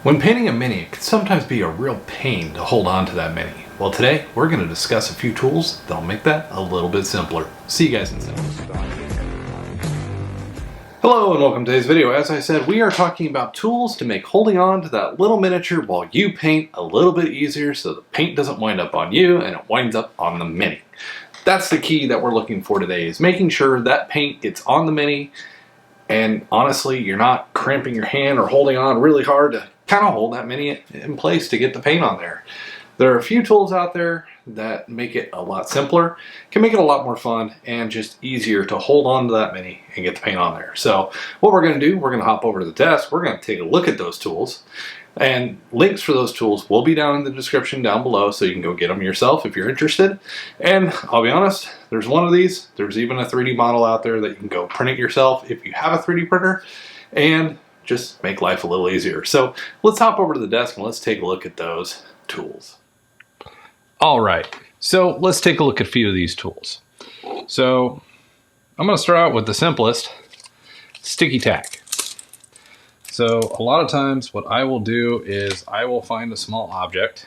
When painting a mini, it can sometimes be a real pain to hold on to that mini. Well, today we're going to discuss a few tools that'll make that a little bit simpler. See you guys in a second. Hello and welcome to today's video. As I said, we are talking about tools to make holding on to that little miniature while you paint a little bit easier so the paint doesn't wind up on you and it winds up on the mini. That's the key that we're looking for today, is making sure that paint gets on the mini and honestly you're not cramping your hand or holding on really hard to kind of hold that mini in place to get the paint on there. There are a few tools out there that make it a lot simpler, can make it a lot more fun, and just easier to hold on to that mini and get the paint on there. So what we're going to do, we're going to hop over to the desk, we're going to take a look at those tools, and links for those tools will be down in the description down below, so you can go get them yourself if you're interested. And I'll be honest, there's one of these, there's even a 3D model out there that you can go print it yourself if you have a 3D printer, and just make life a little easier. So let's hop over to the desk and let's take a look at those tools. All right, so let's take a look at a few of these tools. So I'm going to start out with the simplest, sticky tack. So a lot of times what I will do is I will find a small object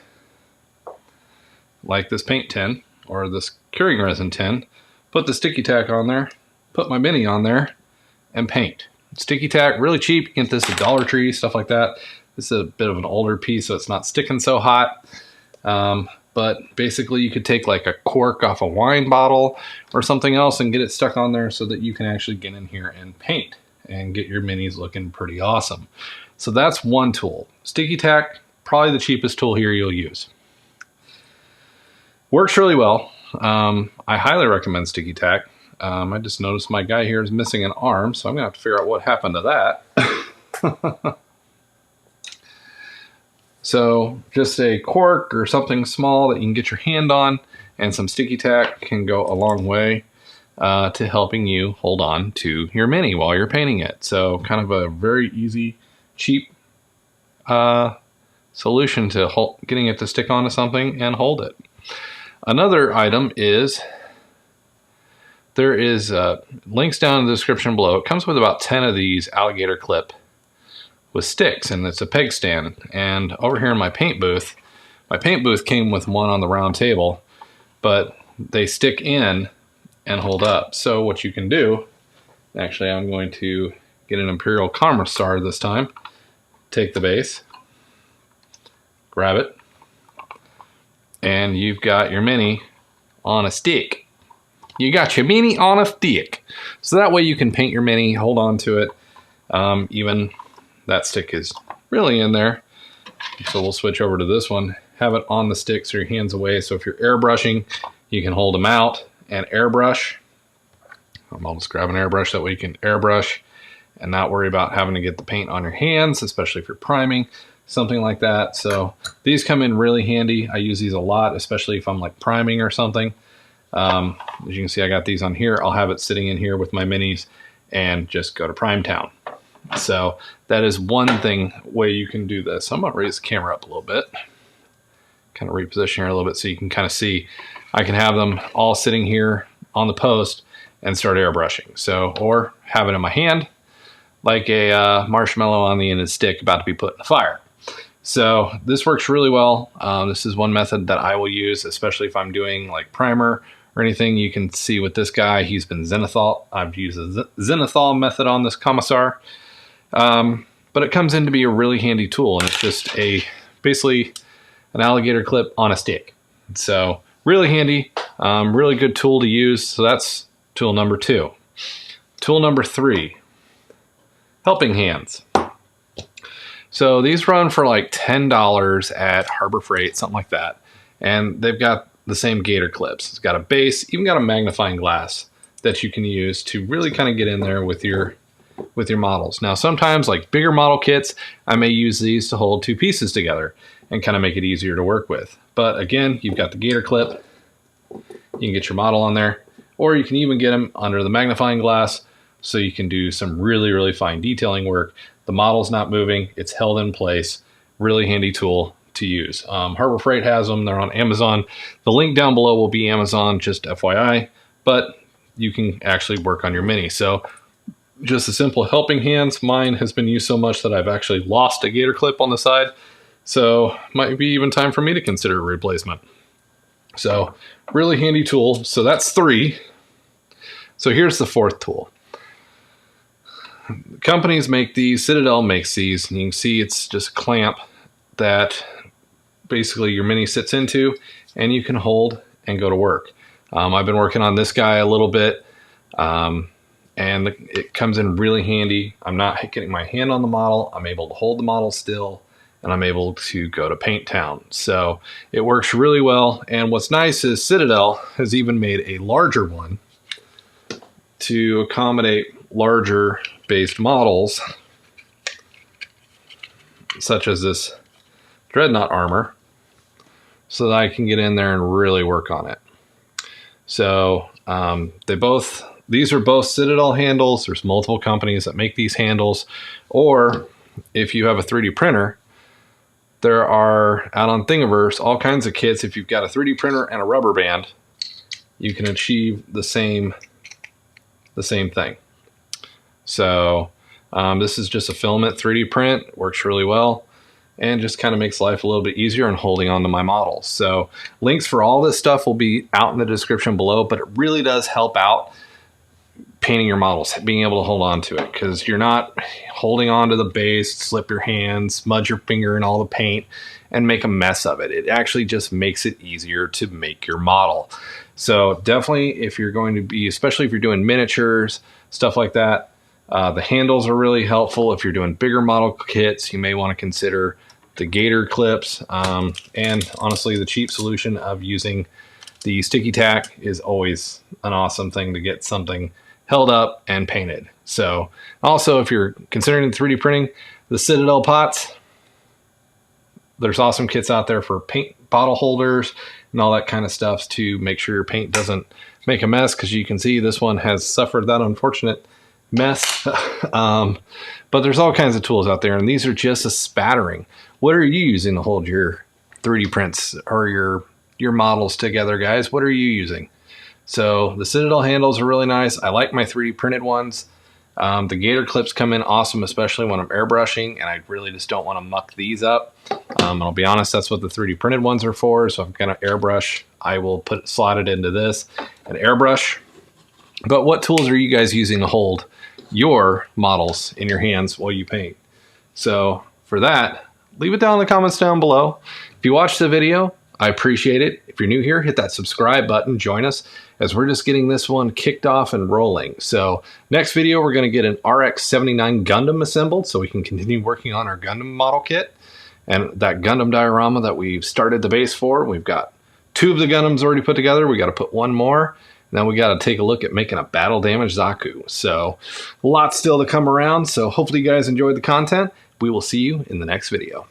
like this paint tin or this curing resin tin, put the sticky tack on there, put my mini on there, and paint. Sticky tack, really cheap. You can get this at Dollar Tree, stuff like that. This is a bit of an older piece, so it's not sticking so hot. But basically you could take like a cork off a wine bottle or something else and get it stuck on there so that you can actually get in here and paint and get your minis looking pretty awesome. So that's one tool. Sticky tack, probably the cheapest tool here you'll use. Works really well. I highly recommend sticky tack. I just noticed my guy here is missing an arm, so I'm gonna have to figure out what happened to that. So just a cork or something small that you can get your hand on, and some sticky tack can go a long way to helping you hold on to your mini while you're painting it. So kind of a very easy, cheap solution to getting it to stick onto something and hold it. Another item is, there is links down in the description below. It comes with about 10 of these alligator clip with sticks, and it's a peg stand. And over here in my paint booth came with one on the round table, but they stick in and hold up. So what you can do, actually I'm going to get an Imperial Commerce Star this time, take the base, grab it, and you've got your mini on a stick. You got your mini on a stick. So that way you can paint your mini, hold on to it. Even that stick is really in there. So we'll switch over to this one. Have it on the stick so your hand's away. So if you're airbrushing, you can hold them out and airbrush. I'll just grab an airbrush, that way you can airbrush and not worry about having to get the paint on your hands, especially if you're priming, something like that. So these come in really handy. I use these a lot, especially if I'm like priming or something. As you can see, I got these on here. I'll have it sitting in here with my minis and just go to Prime Town. So that is one way you can do this. I'm gonna raise the camera up a little bit, kind of reposition here a little bit so you can kind of see. I can have them all sitting here on the post and start airbrushing. So, or have it in my hand like a marshmallow on the end of the stick about to be put in the fire. So this works really well. This is one method that I will use, especially if I'm doing like primer or anything. You can see with this guy, he's been zenithal. I've used a zenithal method on this commissar. But it comes in to be a really handy tool, and it's just basically an alligator clip on a stick. So really handy, really good tool to use. So that's tool number 2. Tool number 3, helping hands. So these run for like $10 at Harbor Freight, something like that. And they've got the same gator clips. It's got a base, even got a magnifying glass that you can use to really kind of get in there with your models. Now sometimes, like bigger model kits, I may use these to hold 2 pieces together and kind of make it easier to work with. But again, you've got the gator clip, you can get your model on there, or you can even get them under the magnifying glass so you can do some really, really fine detailing work. The model's not moving, it's held in place. Really handy tool to use. Harbor Freight has them, they're on Amazon. The link down below will be Amazon, just FYI, but you can actually work on your mini. So just a simple helping hands. Mine has been used so much that I've actually lost a gator clip on the side. So might be even time for me to consider a replacement. So really handy tool. So that's 3. So here's the 4th tool. Companies make these, Citadel makes these, and you can see it's just a clamp that basically your Mini sits into and you can hold and go to work. I've been working on this guy a little bit, and it comes in really handy. I'm not getting my hand on the model. I'm able to hold the model still, and I'm able to go to Paint Town. So it works really well. And what's nice is Citadel has even made a larger one to accommodate larger based models, such as this Dreadnought armor, so that I can get in there and really work on it. So these are both Citadel handles. There's multiple companies that make these handles, or if you have a 3D printer, there are out on Thingiverse all kinds of kits. If you've got a 3D printer and a rubber band, you can achieve the same thing. So this is just a filament 3D print, works really well, and just kind of makes life a little bit easier in holding on to my models. So links for all this stuff will be out in the description below, but it really does help out painting your models, being able to hold on to it, because you're not holding on to the base, slip your hands, smudge your finger in all the paint, and make a mess of it. It actually just makes it easier to make your model. So definitely, if you're going to be, especially if you're doing miniatures, stuff like that, the handles are really helpful. If you're doing bigger model kits, you may want to consider the gator clips. And honestly, the cheap solution of using the sticky tack is always an awesome thing to get something held up and painted. So also, if you're considering 3D printing, the Citadel pots, there's awesome kits out there for paint bottle holders and all that kind of stuff to make sure your paint doesn't make a mess, because you can see this one has suffered that unfortunate mess. But there's all kinds of tools out there, and these are just a spattering. What are you using to hold your 3D prints or your models together, guys? What are you using? So the Citadel handles are really nice. I like my 3D printed ones. The gator clips come in awesome, especially when I'm airbrushing, and I really just don't want to muck these up. And I'll be honest, that's what the 3D printed ones are for. So if I'm going to airbrush, I will slot it into this and airbrush. But what tools are you guys using to hold your models in your hands while you paint? So for that, leave it down in the comments down below. If you watched the video, I appreciate it. If you're new here, hit that subscribe button. Join us as we're just getting this one kicked off and rolling. So next video, we're going to get an RX-79 Gundam assembled so we can continue working on our Gundam model kit. And that Gundam diorama that we've started the base for, we've got 2 of the Gundams already put together. We got to put 1 more. Now we got to take a look at making a battle damage Zaku. So lots still to come around. So hopefully you guys enjoyed the content. We will see you in the next video.